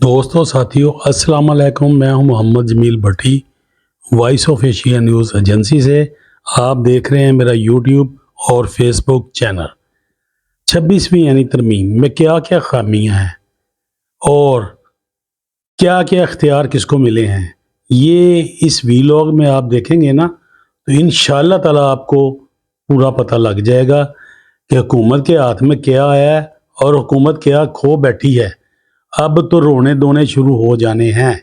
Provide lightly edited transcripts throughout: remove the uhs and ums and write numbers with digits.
दोस्तों साथियों अस्सलाम वालेकुम। मैं हूं Mohammad Jameel Bhatti, voice of Asia news agency से। आप देख रहे हैं मेरा यूट्यूब और फेसबुक चैनल। 26वीं यानी तरमीम में क्या क्या खामियां हैं और क्या क्या इख्तियार किसको मिले हैं, ये इस वीलॉग में आप देखेंगे ना, तो इंशाअल्लाह ताला आपको पूरा पता लग जाएगा कि हुकूमत के हाथ में क्या आया है और हुकूमत क्या खो बैठी है। अब तो रोने धोने शुरू हो जाने हैं,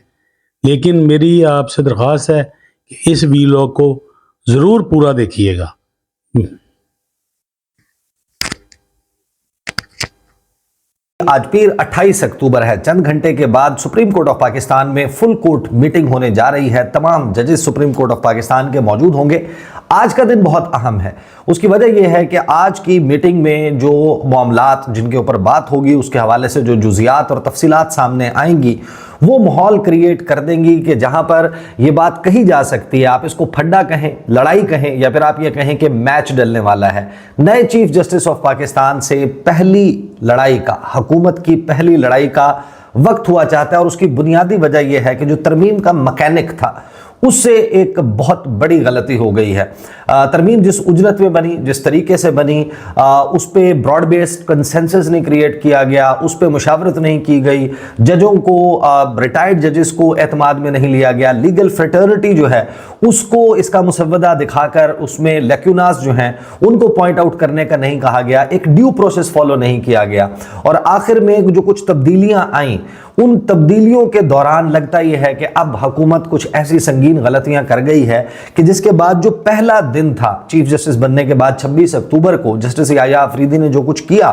लेकिन मेरी आपसे दरख्वास्त है कि इस वीलॉग को ज़रूर पूरा देखिएगा। आज पीर 28 अक्टूबर है। चंद घंटे के बाद सुप्रीम कोर्ट ऑफ पाकिस्तान में फुल कोर्ट मीटिंग होने जा रही है। तमाम जजेस सुप्रीम कोर्ट ऑफ पाकिस्तान के मौजूद होंगे। आज का दिन बहुत अहम है। उसकी वजह यह है कि आज की मीटिंग में जो मामलात जिनके ऊपर बात होगी, उसके हवाले से जो जुजियात और तफसीलात सामने आएंगी, वो माहौल क्रिएट कर देंगी कि जहां पर ये बात कही जा सकती है, आप इसको फड्डा कहें, लड़ाई कहें, या फिर आप ये कहें कि मैच डलने वाला है। नए चीफ जस्टिस ऑफ पाकिस्तान से पहली लड़ाई का, हुकूमत की पहली लड़ाई का वक्त हुआ चाहता है। और उसकी बुनियादी वजह यह है कि जो तरमीम का मैकेनिक था उससे एक बहुत बड़ी गलती हो गई है। तरमीम जिस उजरत में बनी, जिस तरीके से बनी, उस पर ब्रॉड बेस्ड कंसेंसस नहीं क्रिएट किया गया, उस पर मुशावरत नहीं की गई, जजों को, रिटायर्ड जजेस को एतमाद में नहीं लिया गया, लीगल फ्रेटर्निटी जो है उसको इसका मुसव्वदा दिखाकर उसमें लेक्यूनास जो हैं उनको पॉइंट आउट करने का नहीं कहा गया, एक ड्यू प्रोसेस फॉलो नहीं किया गया। और आखिर में जो कुछ तब्दीलियां आई, उन तब्दीलियों के दौरान लगता यह है कि अब हुकूमत कुछ ऐसी संगीन गलतियां कर गई है कि जिसके बाद जो पहला दिन था चीफ जस्टिस बनने के बाद 26 अक्टूबर को जस्टिस याह्या अफरीदी ने जो कुछ किया,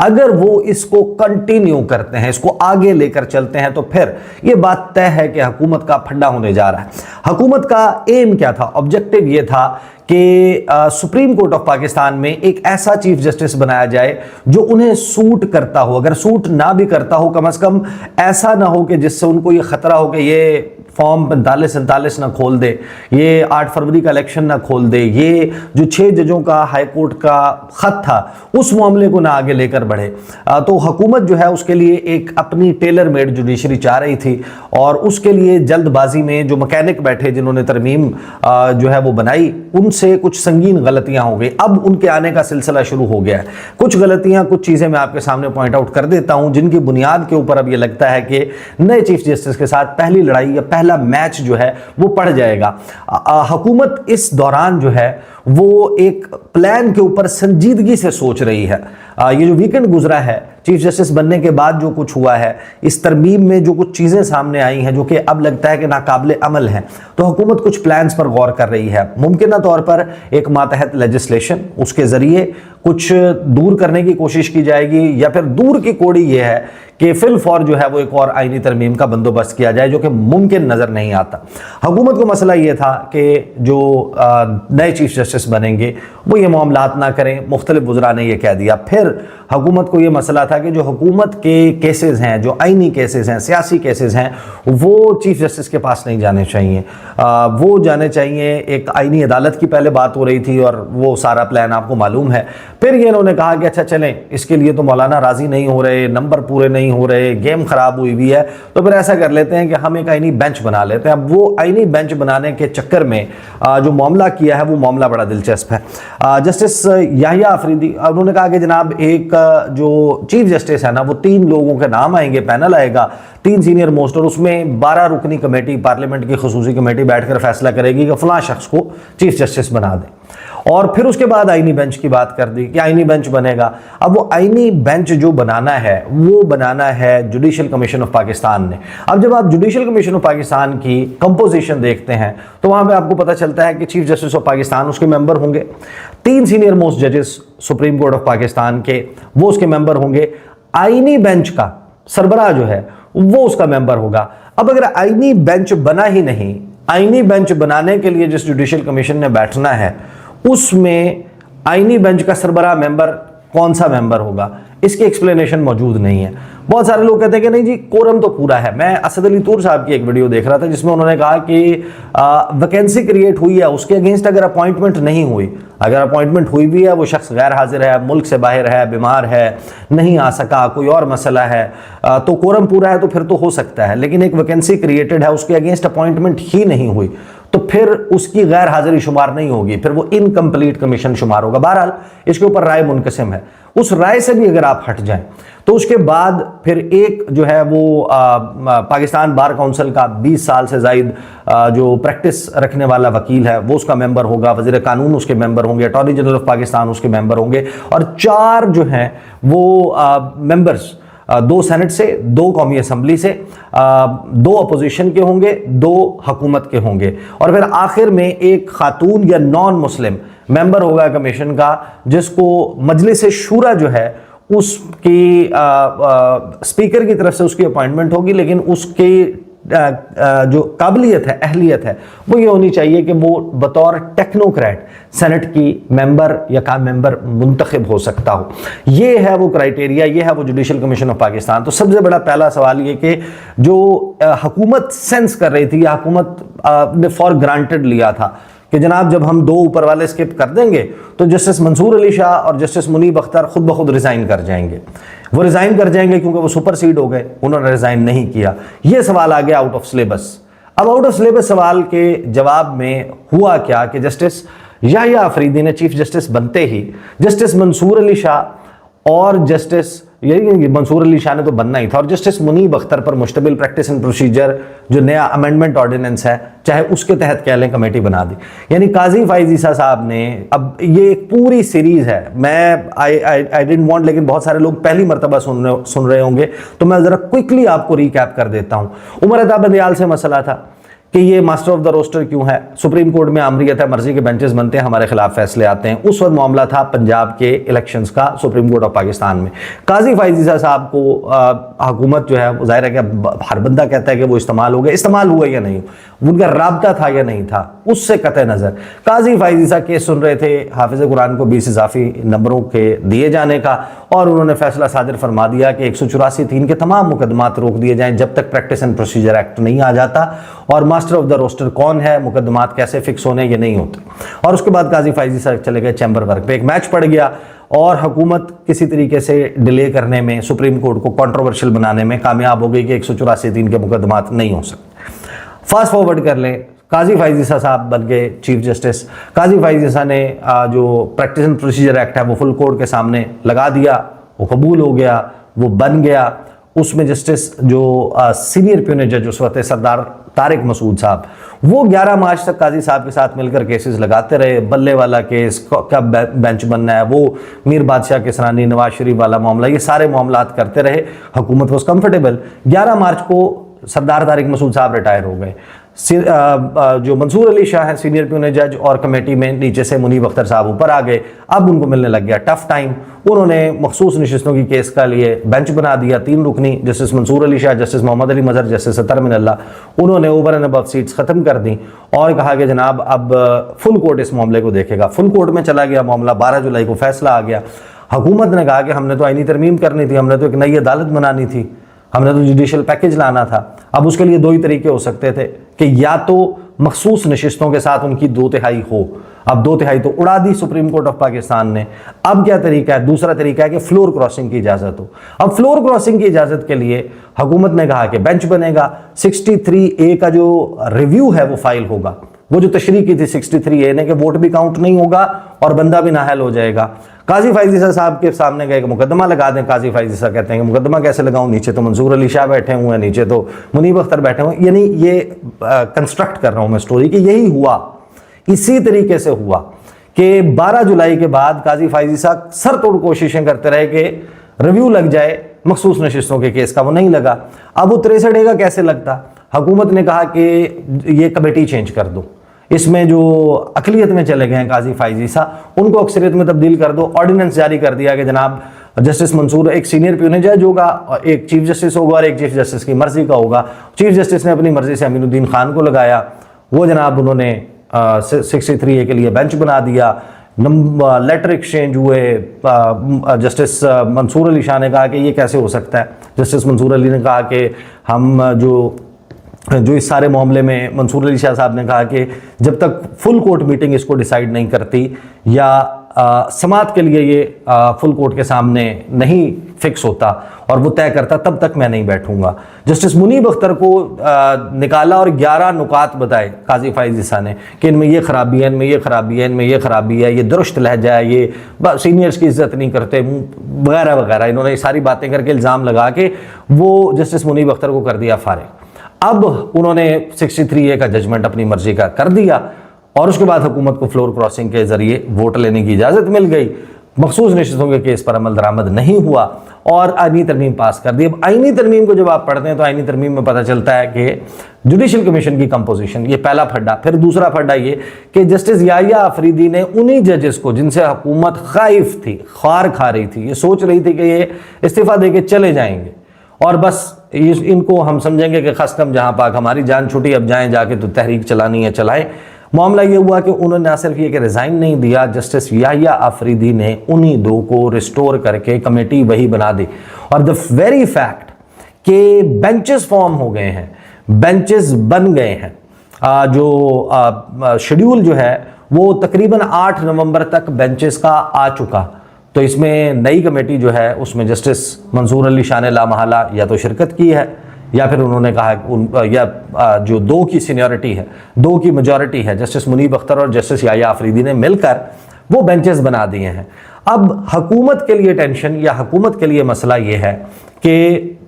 अगर वो इसको कंटिन्यू करते हैं, इसको आगे लेकर चलते हैं, तो फिर यह बात तय है कि हुकूमत का फंडा होने जा रहा है। हुकूमत का एम क्या था, ऑब्जेक्टिव यह था कि सुप्रीम कोर्ट ऑफ पाकिस्तान में एक ऐसा चीफ जस्टिस बनाया जाए जो उन्हें सूट करता हो। अगर सूट ना भी करता हो, कम से कम ऐसा ना हो कि जिससे उनको ये खतरा हो कि ये फॉर्म 45-47 ना खोल दे, ये 8 फरवरी का इलेक्शन ना खोल दे, ये जो 6 जजों का हाई कोर्ट का खत था उस मामले को ना आगे लेकर बढ़े। तो हुकूमत जो है उसके लिए एक अपनी टेलर मेड जुडिशरी चाह रही थी, और उसके लिए जल्दबाजी में जो मैकेनिक बैठे जिन्होंने तरमीम जो है वो बनाई, उनसे कुछ संगीन गलतियां हो गई। अब उनके आने का सिलसिला शुरू हो गया है। कुछ गलतियां, कुछ चीजें मैं आपके सामने पॉइंट आउट कर देता हूं, जिनकी बुनियाद के ऊपर अब यह लगता है कि नए चीफ जस्टिस के साथ पहली लड़ाई या पहला मैच जो है वो पड़ जाएगा। हुकूमत इस दौरान जो है वो एक प्लान के ऊपर संजीदगी से सोच रही है। ये जो वीकेंड गुजरा है चीफ जस्टिस बनने के बाद, जो कुछ हुआ है, इस तरमीम में जो कुछ चीजें सामने आई हैं जो कि अब लगता है कि नाकाबिले अमल हैं, तो हुकूमत कुछ प्लान्स पर गौर कर रही है। मुमकिन तौर पर एक मातहत लेजिस्लेशन, उसके जरिए कुछ दूर करने की कोशिश की जाएगी, या फिर दूर की कोड़ी ये है कि फिल फॉर जो है वो एक और आईनी तरमीम का बंदोबस्त किया जाए, जो कि मुमकिन नजर नहीं आता। हुकूमत को मसला ये था कि जो नए चीफ जस्टिस बनेंगे वो ये मामलात ना करें, मुख्तलिफ वज़रा ने यह कह दिया। फिर हुकूमत को ये मसला था कि जो हुकूमत के केसेस हैं, जो आईनी केसेस हैं, सियासी केसेस हैं, वो चीफ जस्टिस के पास नहीं जाने चाहिए, वो जाने चाहिए एक आईनी अदालत की। पहले बात हो रही थी और वो सारा प्लान आपको मालूम है। फिर ये इन्होंने कहा कि अच्छा चलें, इसके लिए तो मौलाना राजी नहीं हो रहे, नंबर पूरे नहीं हो रहे, गेम खराब हुई हुई है, तो फिर ऐसा कर लेते हैं कि हम एक आईनी बेंच बना लेते हैं। अब वो आईनी बेंच बनाने के चक्कर में जो मामला किया है वो मामला बड़ा दिलचस्प है। जस्टिस याह्या अफरीदी, उन्होंने कहा कि जनाब एक जो चीफ जस्टिस है ना, वो 3 लोगों के नाम आएंगे, पैनल आएगा, 3 सीनियर मोस्ट, और उसमें 12 रुकनी कमेटी, पार्लियामेंट की खुसूसी कमेटी बैठकर फैसला करेगी कि फलां शख्स को चीफ जस्टिस बना दें। और फिर उसके बाद आईनी बेंच की बात कर दी कि आईनी बेंच बनेगा। अब वो आईनी बेंच जो बनाना है वो बनाना है जुडिशल कमीशन ऑफ पाकिस्तान ने। अब जब आप जुडिशल कमीशन ऑफ पाकिस्तान की कंपोजिशन देखते हैं तो वहां पे आपको पता चलता है कि चीफ जस्टिस ऑफ पाकिस्तान उसके मेंबर होंगे, 3 सीनियर मोस्ट जजेस सुप्रीम कोर्ट ऑफ पाकिस्तान के वो उसके मेंबर होंगे, आईनी बेंच का सरबराह जो है वो उसका मेंबर होगा। अब अगर आईनी बेंच बना ही नहीं, आईनी बेंच बनाने के लिए जिस जुडिशल कमीशन ने बैठना है उसमें आईनी बेंच का सरबराह मेंबर कौन सा मेंबर होगा, इसकी एक्सप्लेनेशन मौजूद नहीं है। बहुत सारे लोग कहते हैं कि नहीं जी कोरम तो पूरा है। मैं असद अली तूर साहब की एक वीडियो देख रहा था जिसमें उन्होंने कहा कि वैकेंसी क्रिएट हुई है, उसके अगेंस्ट अगर अपॉइंटमेंट नहीं हुई, अगर अपॉइंटमेंट हुई भी है, वो शख्स गैर हाजिर है, मुल्क से बाहर है, बीमार है, नहीं आ सका, कोई और मसला है, तो कोरम पूरा है तो फिर तो हो सकता है। लेकिन एक वैकेंसी क्रिएटेड है, उसके अगेंस्ट अपॉइंटमेंट ही नहीं हुई तो फिर उसकी गैर हाजिरी शुमार नहीं होगी, फिर वो इनकम्प्लीट कमीशन शुमार होगा। बहरहाल इसके ऊपर राय मुनकसिम है। उस राय से भी अगर आप हट जाएं तो उसके बाद फिर एक जो है वो पाकिस्तान बार काउंसिल का 20 साल से जायद जो प्रैक्टिस रखने वाला वकील है वो उसका मेंबर होगा, वजीर कानून उसके मेंबर होंगे, अटॉर्नी जनरल ऑफ पाकिस्तान उसके मेंबर होंगे, और 4 जो हैं वो मेंबर्स 2 सेनेट से, 2 कौमी असम्बली से, 2 अपोजिशन के होंगे, 2 हुकूमत के होंगे, और फिर आखिर में एक खातून या नॉन मुस्लिम मेंबर होगा कमीशन का, जिसको मजलिस शूरा जो है उसकी स्पीकर की तरफ से उसकी अपॉइंटमेंट होगी, लेकिन उसकी जो काबिलियत है, अहलियत है, वो ये होनी चाहिए कि वो बतौर टेक्नोक्रेट सेनेट की मेंबर या का मेंबर मुंतखब हो सकता हो। ये है वो क्राइटेरिया, ये है वो जुडिशल कमीशन ऑफ पाकिस्तान। तो सबसे बड़ा पहला सवाल ये कि जो हुकूमत सेंस कर रही थी या हुकूमत ने फॉर ग्रांटेड लिया था कि जनाब जब हम 2 ऊपर वाले स्किप कर देंगे तो जस्टिस मंसूर अली शाह और जस्टिस मुनीब अख्तर खुद ब खुद रिजाइन कर जाएंगे। वो रिजाइन कर जाएंगे क्योंकि वो सुपरसीड हो गए, उन्होंने रिजाइन नहीं किया। ये सवाल आ गया आउट ऑफ सिलेबस। अब आउट ऑफ सिलेबस सवाल के जवाब में हुआ क्या कि जस्टिस याहिया अफरीदी ने चीफ जस्टिस बनते ही जस्टिस मंसूर अली शाह और जस्टिस यही मंसूर अली शाह ने तो बनना ही था, और जस्टिस मुनीब अख्तर पर मुश्तमिल प्रैक्टिस एंड प्रोसीजर जो नया अमेंडमेंट ऑर्डिनेंस है, चाहे उसके तहत कह लें, कमेटी बना दी। यानी काजी फाइज ईसा साहब ने, अब ये एक पूरी सीरीज है, मैं आई डिडंट वांट, लेकिन बहुत सारे लोग पहली मरतबा सुन रहे होंगे तो मैं जरा क्विकली आपको रिकैप कर देता हूँ। उमर अता बंदियाल से मसला था कि ये मास्टर ऑफ द रोस्टर क्यों है, सुप्रीम कोर्ट में आमरीत है, मर्जी के बेंचेस बनते हैं, हमारे खिलाफ फैसले आते हैं। उस वक्त मामला था पंजाब के इलेक्शंस का सुप्रीम कोर्ट ऑफ पाकिस्तान में। काजी फाइज ईसा साहब को हुकूमत जो है, जाहिर है कि हर बंदा कहता है कि वो इस्तेमाल हो गए, इस्तेमाल हुआ या नहीं, उनका राब्ता था या नहीं था, उससे कतई नज़र काजी फाइज ईसा केस सुन रहे थे हाफिज कुरान को 20 इजाफी नंबरों के दिए जाने का, और उन्होंने फैसला सादिर फरमा दिया कि 184(3) के तमाम मुकदमात रोक दिए जाएं जब तक प्रैक्टिस एंड प्रोसीजर एक्ट नहीं आ जाता, और मास्टर ऑफ द रोस्टर कौन है, मुकदमात कैसे फिक्स होने, ये नहीं होते। और उसके बाद काजी फाइज ईसा चले गए चैम्बर वर्क पे। एक मैच पड़ गया और हुकूमत किसी तरीके से डिले करने में, सुप्रीम कोर्ट को कंट्रोवर्शियल बनाने में कामयाब हो गई कि 184(3) के मुकदमात नहीं हो सकते। फास्ट फॉरवर्ड कर लें, काजी फाइज ईसा साहब बन गए चीफ जस्टिस। काजी फाइज ईसा ने जो प्रैक्टिस एंड प्रोसीजर एक्ट है वो फुल कोर्ट के सामने लगा दिया, वो कबूल हो गया, वो बन गया। उसमें जस्टिस जो सीनियर प्यूनर जज उस वक्त सरदार तारिक मसूद साहब, वो 11 मार्च तक काजी साहब के साथ मिलकर केसेस लगाते रहे। बल्ले वाला केस, कब बेंच बनना है, वो मीर बादशाह किसरानी, नवाज शरीफ वाला मामला, ये सारे मामला करते रहे। हुकूमत वॉज कंफर्टेबल। 11 मार्च को सरदार तारिक मसूद साहब रिटायर हो गए। जो मंसूर अली शाह हैं सीनियर प्यूनर जज, और कमेटी में नीचे से मुनीब अख्तर साहब ऊपर आ गए। अब उनको मिलने लग गया टफ टाइम। उन्होंने मखसूस नशिस्तों की केस का लिए बेंच बना दिया, 3 रुकनी, जस्टिस मंसूर अली शाह, जस्टिस मोहम्मद अली मजहर, जस्टिस अतर मिनल्ला। उन्होंने ओवर एंड अबव सीट्स ख़त्म कर दी और कहा कि जनाब अब फुल कोर्ट इस मामले को देखेगा। फुल कोर्ट में चला गया मामला, 12 जुलाई को फैसला आ गया। हुकूमत ने कहा कि हमने तो आईनी तरमीम करनी थी, हमने तो एक नई अदालत बनानी थी, हमने तो जुडिशल पैकेज लाना था। अब उसके लिए 2 ही तरीके हो सकते थे कि या तो मखसूस नशिस्तों के साथ उनकी 2/3 हो। अब 2/3 तो उड़ा दी सुप्रीम कोर्ट ऑफ पाकिस्तान ने। अब क्या तरीका है? दूसरा तरीका है कि फ्लोर क्रॉसिंग की इजाज़त हो। अब फ्लोर क्रॉसिंग की इजाज़त के लिए हुकूमत ने कहा कि बेंच बनेगा, 63A का जो रिव्यू है वो फाइल होगा। वो जो तशरीह की थी 63A ने कि वोट भी काउंट नहीं होगा और बंदा भी नाअहल हो जाएगा। काजी फाइज ईसा साहब के सामने गए कि मुकदमा लगा दें। काजी फाइज ईसा कहते हैं कि मुकदमा कैसे लगाऊं, नीचे तो मंसूर अली शाह बैठे हुए हैं, नीचे तो मुनीब अख्तर बैठे हुए हैं। यानी ये कंस्ट्रक्ट कर रहा हूं मैं स्टोरी कि यही हुआ, इसी तरीके से हुआ कि 12 जुलाई के बाद काजी फाइज ईसा सर तोड़ कोशिशें करते रहे कि रिव्यू लग जाए मखसूस नशिस्तों के केस का, वो नहीं लगा। अब वो 63A का कैसे लगता? हुकूमत ने कहा कि ये कमेटी चेंज कर दो, इसमें जो अकलियत में चले गए हैं काजी फाइज ईसा, उनको अक्सरियत में तब्दील कर दो। ऑर्डिनेंस जारी कर दिया कि जनाब जस्टिस मंसूर एक सीनियर प्यूनर जज होगा, एक चीफ जस्टिस होगा और एक चीफ जस्टिस की मर्जी का होगा। चीफ जस्टिस ने अपनी मर्जी से अमीनुद्दीन खान को लगाया, वो जनाब उन्होंने 63A के लिए बेंच बना दिया। लेटर एक्सचेंज हुए। जस्टिस मंसूर अली शाह ने कहा कि ये कैसे हो सकता है। जस्टिस मंसूर अली ने कहा कि हम जो इस सारे मामले में मंसूर अली शाह साहब ने कहा कि जब तक फुल कोर्ट मीटिंग इसको डिसाइड नहीं करती या समात के लिए ये फुल कोर्ट के सामने नहीं फिक्स होता और वो तय करता, तब तक मैं नहीं बैठूंगा। जस्टिस मुनीब अख्तर को निकाला और 11 नुकात बताए काजी फाइज ईसा ने कि इनमें ये खराबी है, इनमें ये खराबी है, इनमें ये खराबी है, ये दुरुस्त लहजा है, ये सीनियर्स की इज्जत नहीं करते, वगैरह वगैरह। इन्होंने सारी बातें करके इल्ज़ाम लगा के वो जस्टिस मुनीब अख्तर को कर दिया फारिग। अब उन्होंने 63A का जजमेंट अपनी मर्जी का कर दिया और उसके बाद हुकूमत को फ्लोर क्रॉसिंग के जरिए वोट लेने की इजाज़त मिल गई। मखसूस नशिस्तों के केस पर अमल दरामद नहीं हुआ और आईनी तरमीम पास कर दी। अब आईनी तरमीम को जब आप पढ़ते हैं तो आईनी तरमीम में पता चलता है कि जुडिशल कमीशन की कंपोजिशन, ये पहला फड्डा। फिर दूसरा फड्डा ये कि जस्टिस याहिया अफरीदी ने उन्हीं जजेस को जिनसे हुकूमत खाइफ थी, ख्वार खा रही थी, ये सोच रही थी कि ये इस्तीफ़ा दे के चले जाएंगे और बस इनको हम समझेंगे कि खस्तम जहां पाक, हमारी जान छुटी, अब जाएं जाके तो तहरीक चलानी है चलाएं। मामला ये हुआ कि उन्होंने ना सिर्फ ये कि रिज़ाइन नहीं दिया, जस्टिस याहिया अफरीदी ने उन्हीं दो को रिस्टोर करके कमेटी वही बना दी। और द वेरी फैक्ट कि बेंचेस फॉर्म हो गए हैं, बेंचेस बन गए हैं, जो शेड्यूल जो है वो तकरीबन 8 नवंबर तक बेंचेस का आ चुका। तो इसमें नई कमेटी जो है उसमें जस्टिस मंसूर अली शाह ने लामहला या तो शिरकत की है या फिर उन्होंने कहा या जो 2 की सीनियरिटी है, 2 की मेजॉरिटी है, जस्टिस मुनीब अख्तर और जस्टिस याहिया अफरीदी ने मिलकर वो बेंचेस बना दिए हैं। अब हुकूमत के लिए टेंशन या हुकूमत के लिए मसला ये है कि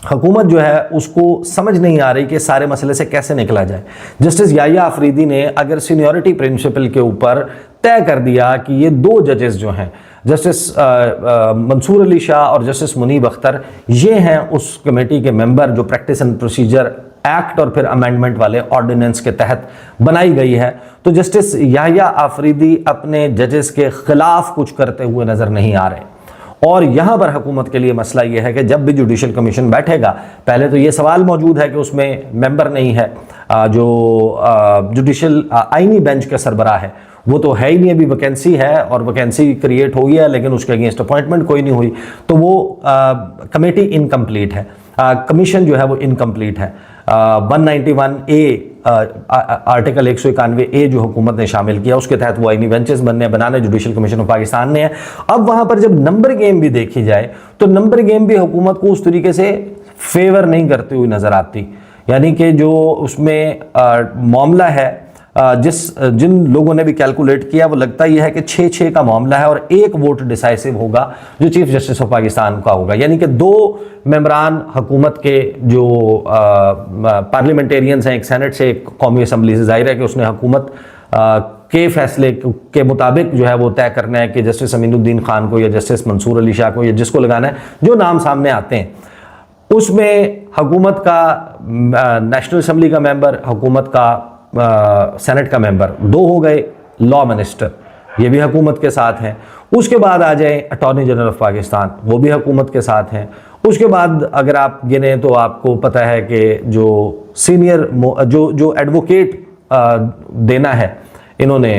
हुकूमत जो है उसको समझ नहीं आ रही कि सारे मसले से कैसे निकला जाए। जस्टिस याहिया अफरीदी ने अगर सीनियरिटी प्रिंसिपल के ऊपर तय कर दिया कि ये 2 जजेस जो हैं, जस्टिस मंसूर अली शाह और जस्टिस मुनीब अख्तर, ये हैं उस कमेटी के मेंबर जो प्रैक्टिस एंड प्रोसीजर एक्ट और फिर अमेंडमेंट वाले ऑर्डिनेंस के तहत बनाई गई है, तो जस्टिस याहिया अफरीदी अपने जजेस के खिलाफ कुछ करते हुए नजर नहीं आ रहे। और यहाँ पर हुकूमत के लिए मसला ये है कि जब भी जुडिशल कमीशन बैठेगा, पहले तो ये सवाल मौजूद है कि उसमें मेंबर नहीं है, जो जुडिशल आईनी बेंच का सरबराह है वो तो है ही नहीं, अभी वैकेंसी है और वैकेंसी क्रिएट हो गया है लेकिन उसके अगेंस्ट अपॉइंटमेंट कोई नहीं हुई, तो वो कमेटी इनकम्प्लीट है, कमीशन जो है वो इनकम्प्लीट है। 191A आर्टिकल 191A जो हुकूमत ने शामिल किया उसके तहत वो आईनी बेंचेस बनाने जुडिशल कमीशन ऑफ पाकिस्तान ने है। अब वहाँ पर जब नंबर गेम भी देखी जाए तो नंबर गेम भी हुकूमत को उस तरीके से फेवर नहीं करती हुई नज़र आती। यानी कि जो उसमें मामला है, जिन लोगों ने भी कैलकुलेट किया वो लगता यह है कि 6-6 का मामला है और 1 वोट डिसाइसिव होगा जो चीफ जस्टिस ऑफ पाकिस्तान का होगा। यानी कि 2 मेंबरान हुकूमत के जो पार्लियामेंटेरियंस हैं, एक सेनेट से एक कौमी असम्बली से, जाहिर है कि उसने हुकूमत के फैसले के मुताबिक जो है वो तय करना है कि जस्टिस अमीनुद्दीन खान को या जस्टिस मंसूर अली शाह को या जिसको लगाना है, जो नाम सामने आते हैं उसमें हुकूमत का नेशनल असम्बली का मेंबर, हुकूमत का सेनेट का मेंबर 2 हो गए, लॉ मिनिस्टर ये भी हुकूमत के साथ हैं। उसके बाद आ जाए अटॉर्नी जनरल ऑफ पाकिस्तान, वो भी हुकूमत के साथ हैं। उसके बाद अगर आप गिने तो आपको पता है कि जो सीनियर जो एडवोकेट देना है इन्होंने,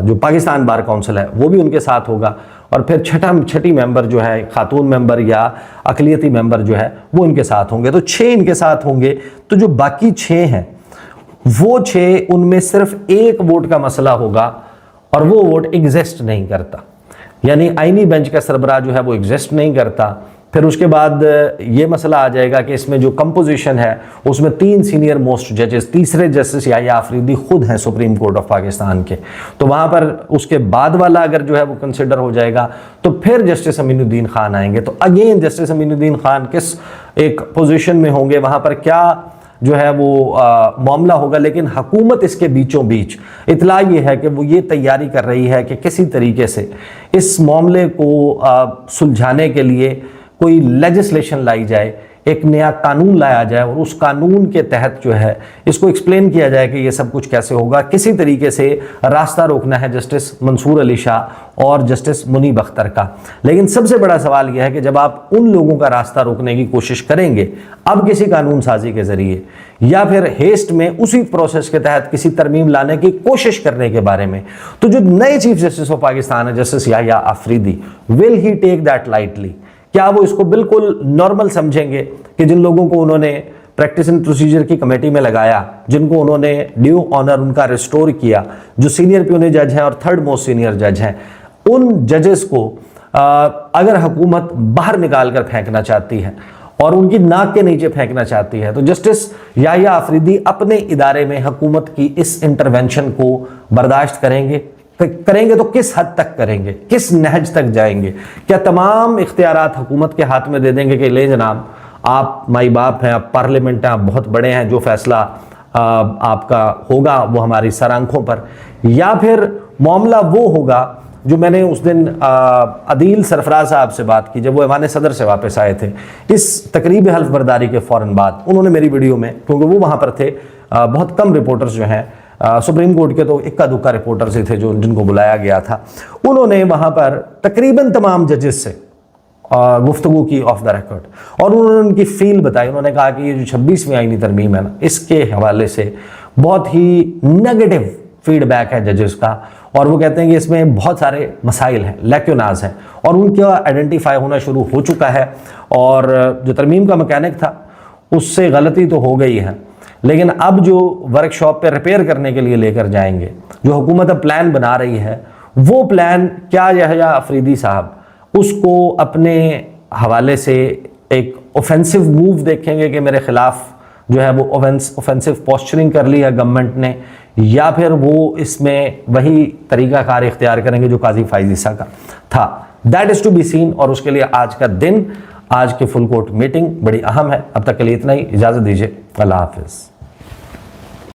जो पाकिस्तान बार काउंसिल है वो भी उनके साथ होगा। और फिर छठी मेंबर जो है, खातून मेंबर या अकलियती मेंबर जो है वो इनके साथ होंगे। तो 6 इनके साथ होंगे। तो जो बाकी 6 हैं वो 6, उनमें सिर्फ 1 वोट का मसला होगा और वो वोट एग्जिस्ट नहीं करता, यानी आईनी बेंच का सरबराह जो है वो एग्जिस्ट नहीं करता। फिर उसके बाद ये मसला आ जाएगा कि इसमें जो कंपोजिशन है उसमें 3 सीनियर मोस्ट जजेस, तीसरे जस्टिस याहिया अफरीदी खुद हैं सुप्रीम कोर्ट ऑफ पाकिस्तान के, तो वहाँ पर उसके बाद वाला अगर जो है वो कंसिडर हो जाएगा तो फिर जस्टिस अमीनुद्दीन खान आएंगे। तो अगेन जस्टिस अमीनुद्दीन खान किस एक पोजीशन में होंगे, वहाँ पर क्या जो है वो मामला होगा। लेकिन हुकूमत इसके बीचों बीच इतला ये है कि वो ये तैयारी कर रही है कि किसी तरीके से इस मामले को सुलझाने के लिए कोई लेजिस्लेशन लाई जाए, एक नया कानून लाया जाए और उस कानून के तहत जो है इसको एक्सप्लेन किया जाए कि ये सब कुछ कैसे होगा। किसी तरीके से रास्ता रोकना है जस्टिस मंसूर अली शाह और जस्टिस मुनीब अख्तर का। लेकिन सबसे बड़ा सवाल यह है कि जब आप उन लोगों का रास्ता रोकने की कोशिश करेंगे अब किसी कानून साजी के जरिए या फिर हेस्ट में उसी प्रोसेस के तहत किसी तरमीम लाने की कोशिश करने के बारे में, तो जो नए चीफ जस्टिस ऑफ पाकिस्तान है justice Yahya Afridi, will he take that lightly? क्या वो इसको बिल्कुल नॉर्मल समझेंगे कि जिन लोगों को उन्होंने प्रैक्टिस एंड प्रोसीजर की कमेटी में लगाया, जिनको उन्होंने ड्यू ऑनर उनका रिस्टोर किया, जो सीनियर प्यूनी जज हैं और थर्ड मोस्ट सीनियर जज हैं, उन जजेस को अगर हुकूमत बाहर निकाल कर फेंकना चाहती है और उनकी नाक के नीचे फेंकना चाहती है, तो जस्टिस याहिया आफरीदी अपने इदारे में हुकूमत की इस इंटरवेंशन को बर्दाश्त करेंगे? करेंगे तो किस हद तक करेंगे, किस नहज तक जाएंगे? क्या तमाम इख्तियारात हुकूमत के हाथ में दे देंगे कि ले जनाब आप माई बाप हैं, आप पार्लियामेंट हैं, आप बहुत बड़े हैं, जो फैसला आपका होगा वो हमारी सर आंखों पर? या फिर मामला वो होगा जो मैंने उस दिन अदील सरफराज साहब से बात की जब वो ऐवान सदर से वापस आए थे इस तकरीब हल्फ बर्दारी के फ़ौरन बाद, उन्होंने मेरी वीडियो में, क्योंकि वो वहाँ पर थे, बहुत कम रिपोर्टर्स जो हैं सुप्रीम कोर्ट के तो इक्का दुक्का रिपोर्टर्स ही थे जो जिनको बुलाया गया था, उन्होंने वहाँ पर तकरीबन तमाम जजेस से गुफ्तगू की ऑफ द रिकॉर्ड और उन्होंने उनकी फील बताई। उन्होंने कहा कि ये जो 26वीं आईनी तरमीम है ना, इसके हवाले से बहुत ही नेगेटिव फीडबैक है जजेस का, और वो कहते हैं कि इसमें बहुत सारे मसाइल हैं, लैक्यूनाज हैं, और उनका आइडेंटिफाई होना शुरू हो चुका है। और जो तरमीम का मैकेनिक था उससे गलती तो हो गई है, लेकिन अब जो वर्कशॉप पे रिपेयर करने के लिए लेकर जाएंगे, जो हुकूमत अब प्लान बना रही है, वो प्लान क्या याहिया आफरीदी साहब उसको अपने हवाले से एक ऑफेंसिव मूव देखेंगे कि मेरे खिलाफ जो है वो ऑफेंसिव पोस्चरिंग कर ली है गवर्नमेंट ने, या फिर वो इसमें वही तरीकाकार इख्तियार करेंगे जो काजी फाइज ईसा का था? That is to be seen. और उसके लिए आज का दिन, आज की फुल कोर्ट मीटिंग बड़ी अहम है। अब तक के लिए इतना ही, इजाज़त दीजिए, अल्लाह हाफिज़।